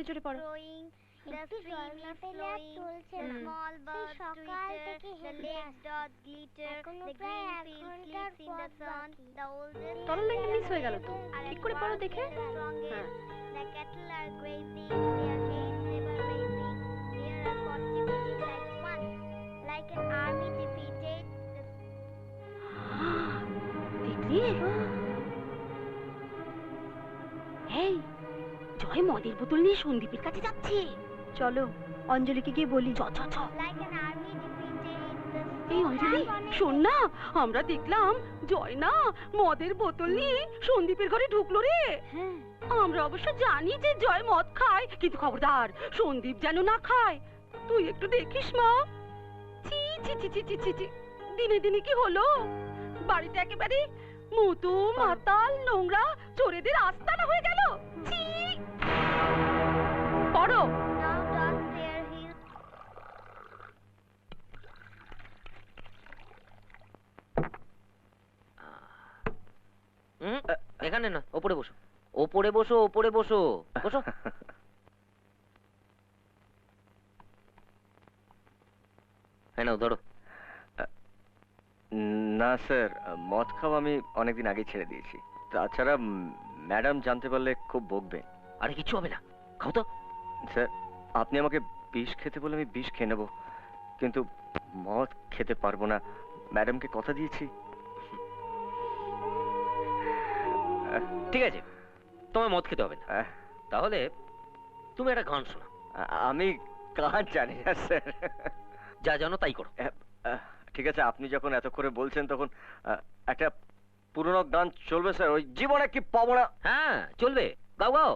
জোরে জোরে পড়ো। The stream is flowing, the small birds twitter, the lakes dot glitter, the green field sleeps in the sun, the oldest তরল লাইনটা miss হয়ে গেল তো, ঠিক করে পড়ো দেখে। হ্যাঁ। The cattle are grazing, their heads never raising, near a fortune like one, like an army defeated. দেখলি? এই জয় মদের বোতল নিয়ে সন্দীপের কাছে যাচ্ছে। চলো অঞ্জলিকে গিয়ে বলি। চ চ চ। Like an army defeated. এই অঞ্জলি শোন না, আমরা দেখলাম জয় না মদের বোতল নিয়ে সন্দীপের ঘরে ঢুকলো রে। হ্যাঁ, আমরা অবশ্য জানি যে জয় মদ খায়, কিন্তু খবরদার সন্দীপ যেন না খায়। তুই একটু দেখিস মা। ছি ছি ছি ছি ছি ছি ছি, দিনে দিনে কি হলো? বাড়িতে একেবারে মুতু মাতাল নোংরা চোরেদের আস্তানা হয়ে গেল। ছি। পড়ো। Now dogs their heels. এখানে না, ওপরে বসো, ওপরে বসো, ওপরে বসো, বসো। হ্যাঁ নাও ধরো। না স্যার, মদ খাওয়া আমি অনেকদিন আগে ছেড়ে দিয়েছি। তাছাড়া ম্যাডাম জানতে পারলে খুব বকবে। আরে কিছু হবে না, খাও তো। স্যার আপনি আমাকে বিষ খেতে বলে আমি বিষ খেয়ে নেবো, কিন্তু মদ খেতে পারবো না। ম্যাডামকে কথা দিয়েছি। ঠিক আছে, তোমায় মদ খেতে হবে না। তাহলে তুমি একটা গান শোনা। আমি গান জানি না স্যার। যা জানো তাই করো। ঠিক আছে, আপনি যখন এত করে বলছেন তখন একটা পুরনো গান চলবে স্যার, ওই জীবনে কি পাবো না। হ্যাঁ চলবে, গাও গাও।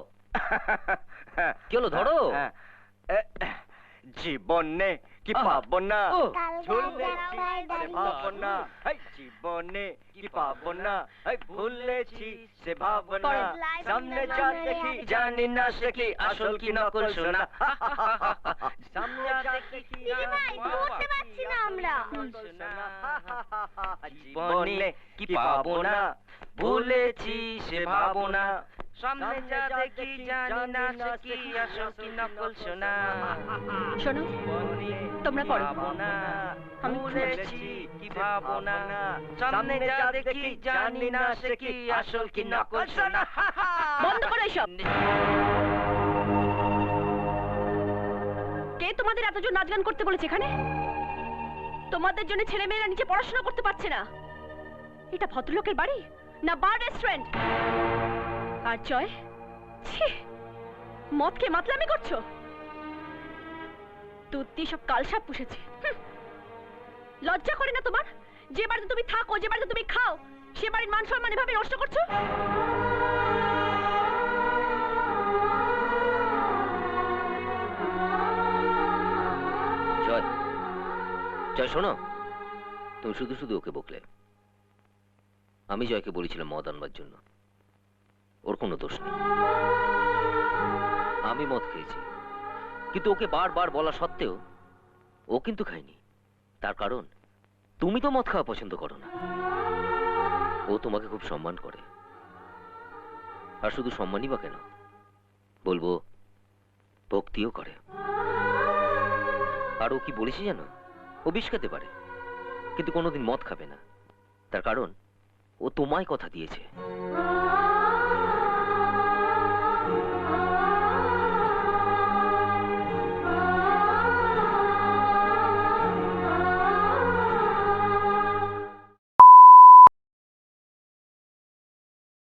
কি হলো ধরো। জীবনে কি পাবো না, ঝুলেছি সে ভাবনা, জীবনে কি পাবো না, ভুলেছি সে ভাবনা, সামনে যা দেখি জানি না সে কি আসল কি নকল শোনা, সামনে যা দেখি বুঝতে পারছি না আমরা। জীবনে কি পাবো না, ভুলেছি সে ভাবনা, সামনে যা দেখি জানি না সে কি আসল কি নকল শোনা। শোনো তোমরা পড়ো। আমি ভুলেছি কি ভাবনা, সামনে যা দেখি জানি না সে কি আসল কি নকল শোনা। বন্ধ করো এসব। কে তোমাদের এতজন নাচ গান করতে বলেছে এখানে? তোমাদের জন্য ছেলেমেয়েরা নিচে পড়াশোনা করতে পারছে না। এটা ভদ্রলোকের বাড়ি না বার রেস্টুরেন্ট? আর জয়, ছি, মদ খেয়ে মাতলামি করছো? দুধ দিয়ে সব কালসাপ পুষেছে। লজ্জা করে না তোমার? যে বাড়িতে তুমি থাকো, যে বাড়িতে তুমি খাও, সে বাড়ির মান সম্মান এভাবে নষ্ট করছো? জয়, জয় শোনো, তুমি শুধু শুধু ওকে বকলে। আমি জয়কে বলেছিলাম মদ আনবার জন্য, ওর কোনো দোষ নেই। আমি মদ খেয়েছি, কিন্তু ওকে বারবার বলা সত্ত্বেও ও কিন্তু খায়নি। তার কারণ তুমি তো মদ খাওয়া পছন্দ করো না। ও তোমাকে খুব সম্মান করে, আর শুধু সম্মানই বা কেন, বলবো ভক্তিও করে। আর ও কি বলেছি জানো? ও বিষ খেতে পারে, কিন্তু কোনোদিন মদ খাবে না। তার কারণ ও তোমায় কথা দিয়েছে